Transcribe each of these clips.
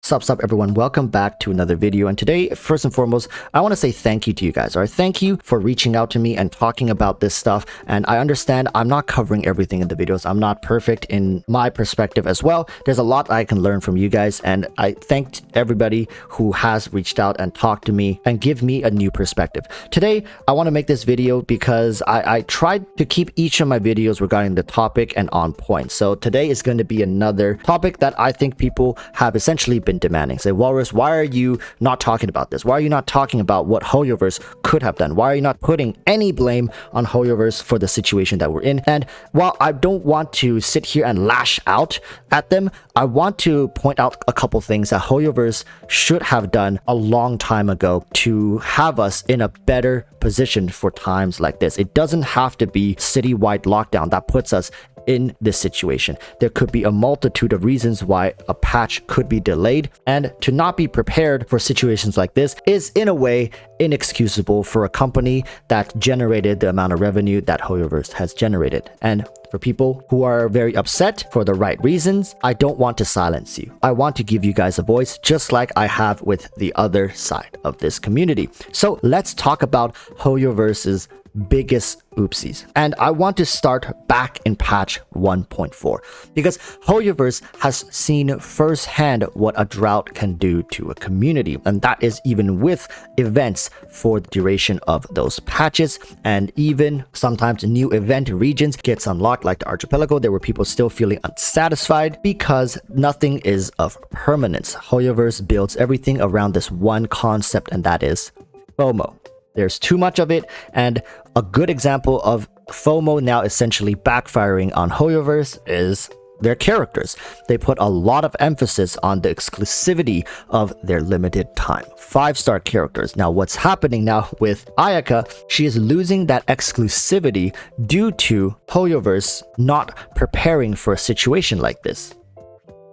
Sup everyone, welcome back to another video, and today first and foremost I want to say thank you to you guys. Alright, thank you for reaching out to me and talking about this stuff. And I understand I'm not covering everything in the videos. I'm not perfect in my perspective as well. There's a lot I can learn from you guys, and I thanked everybody who has reached out and talked to me and give me a new perspective. Today I want to make this video because I tried to keep each of my videos regarding the topic and on point. So today is going to be another topic that I think people have essentially been demanding. Say, Walrus, why are you not talking about this? Why are you not talking about what Hoyoverse could have done? Why are you not putting any blame on Hoyoverse for the situation that we're in? And while I don't want to sit here and lash out at them, I want to point out a couple things that Hoyoverse should have done a long time ago to have us in a better position for times like this. It doesn't have to be citywide lockdown that puts us in this situation. There could be a multitude of reasons why a patch could be delayed, and to not be prepared for situations like this is in a way inexcusable for a company that generated the amount of revenue that Hoyoverse has generated. And for people who are very upset for the right reasons, I don't want to silence you. I want to give you guys a voice, just like I have with the other side of this community. So let's talk about Hoyoverse's biggest oopsies. And I want to start back in patch 1.4 because Hoyoverse has seen firsthand what a drought can do to a community, and that is even with events for the duration of those patches. And even sometimes new event regions gets unlocked, like the archipelago. There were people still feeling unsatisfied because nothing is of permanence. Hoyoverse builds everything around this one concept, and that is FOMO. There's too much of it, and a good example of FOMO now essentially backfiring on Hoyoverse is their characters. They put a lot of emphasis on the exclusivity of their limited time 5-star characters. Now what's happening now with Ayaka, she is losing that exclusivity due to Hoyoverse not preparing for a situation like this.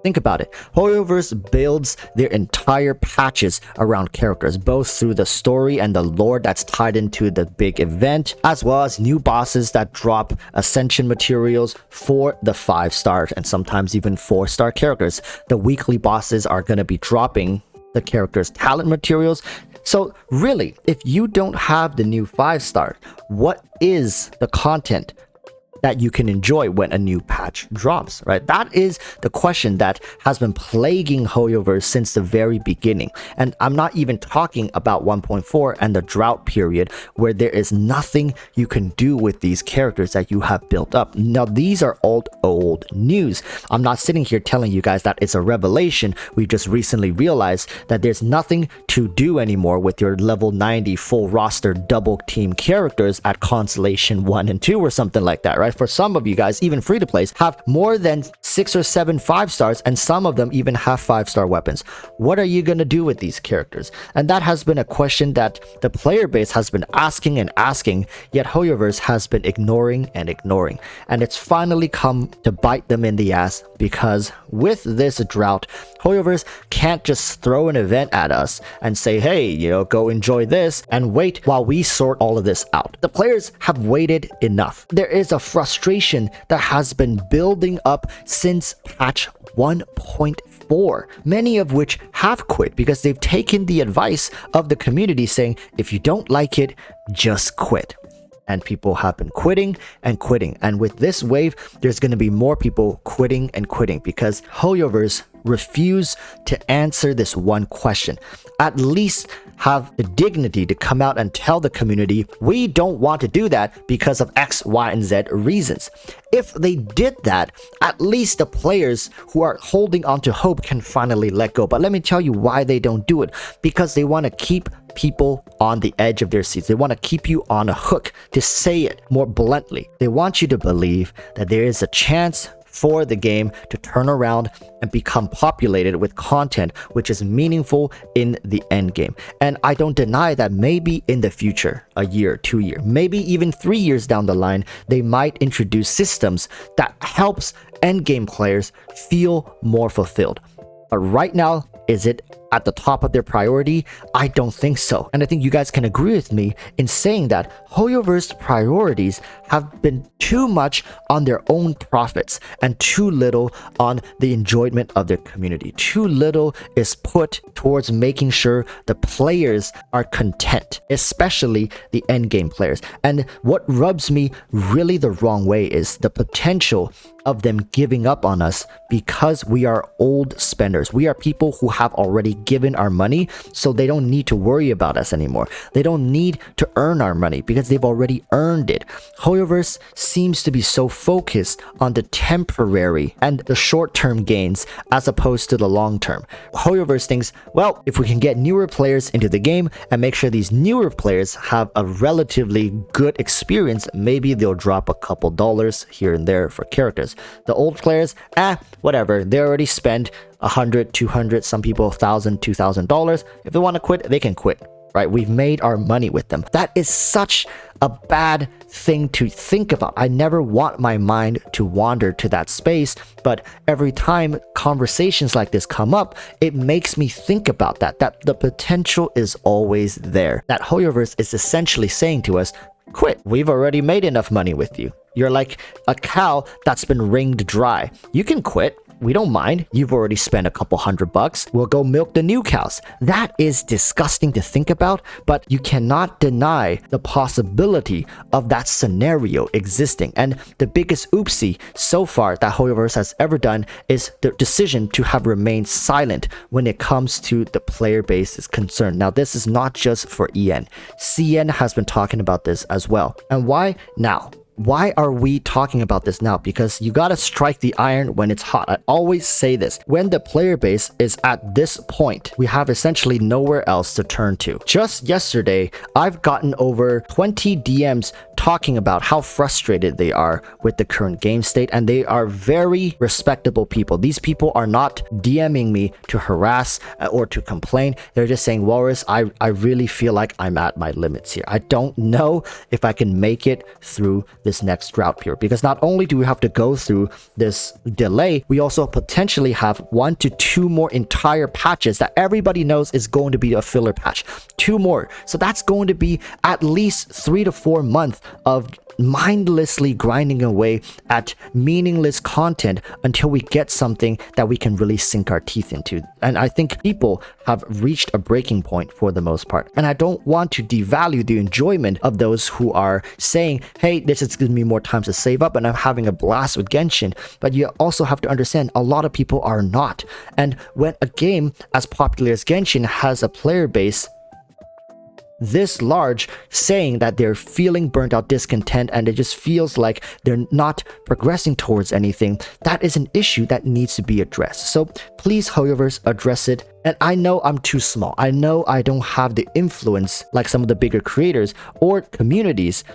Think about it. Hoyoverse builds their entire patches around characters, both through the story and the lore that's tied into the big event, as well as new bosses that drop ascension materials for the 5-star and sometimes even 4-star characters. The weekly bosses are going to be dropping the characters' talent materials. So really, if you don't have the new 5-star, what is the content that you can enjoy when a new patch drops, right? That is the question that has been plaguing Hoyoverse since the very beginning. And I'm not even talking about 1.4 and the drought period where there is nothing you can do with these characters that you have built up. Now, these are old news. I'm not sitting here telling you guys that it's a revelation. We just recently realized that there's nothing to do anymore with your level 90 full roster double team characters at Constellation 1 and 2 or something like that, right? For some of you guys, even free to plays, have more than 6 or 7 5-stars, and some of them even have 5-star weapons. What are you going to do with these characters? And that has been a question that the player base has been asking and asking, yet Hoyoverse has been ignoring and ignoring. And it's finally come to bite them in the ass, because with this drought, Hoyoverse can't just throw an event at us and say, hey, go enjoy this and wait while we sort all of this out. The players have waited enough. There is a frustration that has been building up since patch 1.4, many of which have quit because they've taken the advice of the community saying, if you don't like it, just quit. And people have been quitting and quitting. And with this wave, there's going to be more people quitting and quitting because Hoyoverse refuse to answer this one question. At least have the dignity to come out and tell the community, we don't want to do that because of X, Y, and Z reasons. If they did that, at least the players who are holding on to hope can finally let go. But let me tell you why they don't do it. Because they want to keep people on the edge of their seats. They want to keep you on a hook. To say it more bluntly, they want you to believe that there is a chance for the game to turn around and become populated with content which is meaningful in the end game. And I don't deny that maybe in the future, a year, 2 years, maybe even 3 years down the line, they might introduce systems that helps end game players feel more fulfilled. But right now, is it at the top of their priority? I don't think so. And I think you guys can agree with me in saying that Hoyoverse priorities have been too much on their own profits and too little on the enjoyment of their community. Too little is put towards making sure the players are content, especially the endgame players. And what rubs me really the wrong way is the potential of them giving up on us because we are old spenders. We are people who have already given our money, so they don't need to worry about us anymore. They don't need to earn our money because they've already earned it. Hoyoverse seems to be so focused on the temporary and the short-term gains as opposed to the long-term. Hoyoverse thinks, well, if we can get newer players into the game and make sure these newer players have a relatively good experience, maybe they'll drop a couple dollars here and there for characters. The old players, whatever, they already spend $100, $200, some people $1,000, $2,000. If they want to quit, they can quit, right? We've made our money with them. That is such a bad thing to think about. I never want my mind to wander to that space, but every time conversations like this come up, it makes me think about that the potential is always there. That Hoyoverse is essentially saying to us, quit. We've already made enough money with you. You're like a cow that's been wringed dry. You can quit. We don't mind. You've already spent a couple $100. We'll go milk the new cows. That is disgusting to think about, but you cannot deny the possibility of that scenario existing. And the biggest oopsie so far that Hoyoverse has ever done is the decision to have remained silent when it comes to the player base is concerned. Now, this is not just for EN. CN has been talking about this as well. And why now? Why are we talking about this now? Because you gotta strike the iron when it's hot. I always say this. When the player base is at this point, we have essentially nowhere else to turn to. Just yesterday, I've gotten over 20 DMs talking about how frustrated they are with the current game state, and they are very respectable people. These people are not DMing me to harass or to complain. They're just saying, Walrus, I really feel like I'm at my limits here. I don't know if I can make it through this next drought period, because not only do we have to go through this delay, we also potentially have 1 to 2 more entire patches that everybody knows is going to be a filler patch. 2 more. So that's going to be at least 3 to 4 months of mindlessly grinding away at meaningless content until we get something that we can really sink our teeth into. And I think people have reached a breaking point for the most part. And I don't want to devalue the enjoyment of those who are saying, hey, this is giving me more time to save up and I'm having a blast with Genshin. But you also have to understand a lot of people are not. And when a game as popular as Genshin has a player base this large saying that they're feeling burnt out, discontent, and it just feels like they're not progressing towards anything, that is an issue that needs to be addressed. So please, Hoyoverse, address it. And I know I'm too small. I know I don't have the influence like some of the bigger creators or communities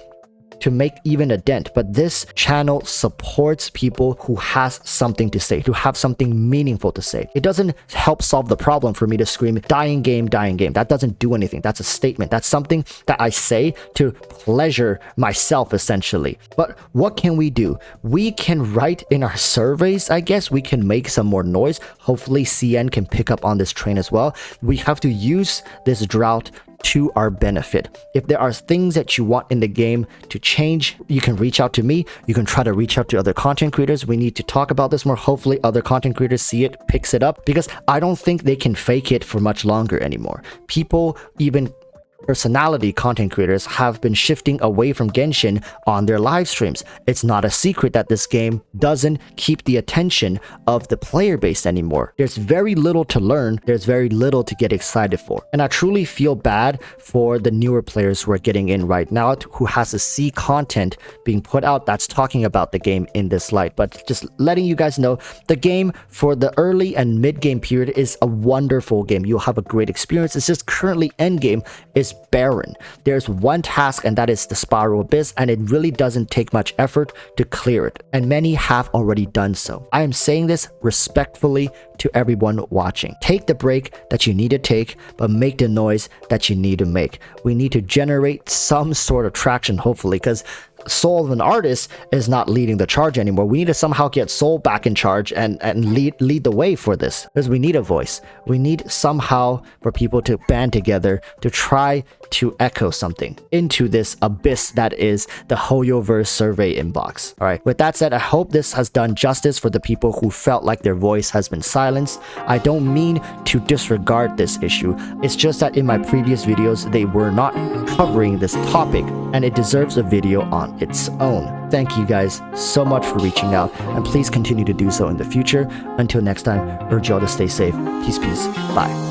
to make even a dent, but this channel supports people who has something to say, who have something meaningful to say. It doesn't help solve the problem for me to scream dying game, dying game. That doesn't do anything. That's a statement. That's something that I say to pleasure myself essentially. But what can we do? We can write in our surveys, I guess. We can make some more noise. Hopefully CN can pick up on this train as well. We have to use this drought to our benefit. If there are things that you want in the game to change, you can reach out to me. You can try to reach out to other content creators. We need to talk about this more. Hopefully other content creators see it, picks it up, because I don't think they can fake it for much longer anymore. People, even personality content creators, have been shifting away from Genshin on their live streams. It's not a secret that this game doesn't keep the attention of the player base anymore. There's very little to learn. There's very little to get excited for. And I truly feel bad for the newer players who are getting in right now, who has to see content being put out that's talking about the game in this light. But just letting you guys know, the game for the early and mid-game period is a wonderful game. You'll have a great experience. It's just currently endgame is is barren. There's one task, and that is the spiral abyss, and it really doesn't take much effort to clear it, and many have already done so. I am saying this respectfully to everyone watching. Take the break that you need to take, but make the noise that you need to make. We need to generate some sort of traction, hopefully, because Soul of an artist is not leading the charge anymore. We need to somehow get Soul back in charge and lead the way for this, because we need a voice. We need somehow for people to band together to try to echo something into this abyss that is the Hoyoverse survey inbox. All right, with that said, I hope this has done justice for the people who felt like their voice has been silenced. I don't mean to disregard this issue. It's just that in my previous videos, they were not covering this topic, and it deserves a video on its own. Thank you guys so much for reaching out, and please continue to do so in the future. Until next time, urge y'all to stay safe. Peace, bye.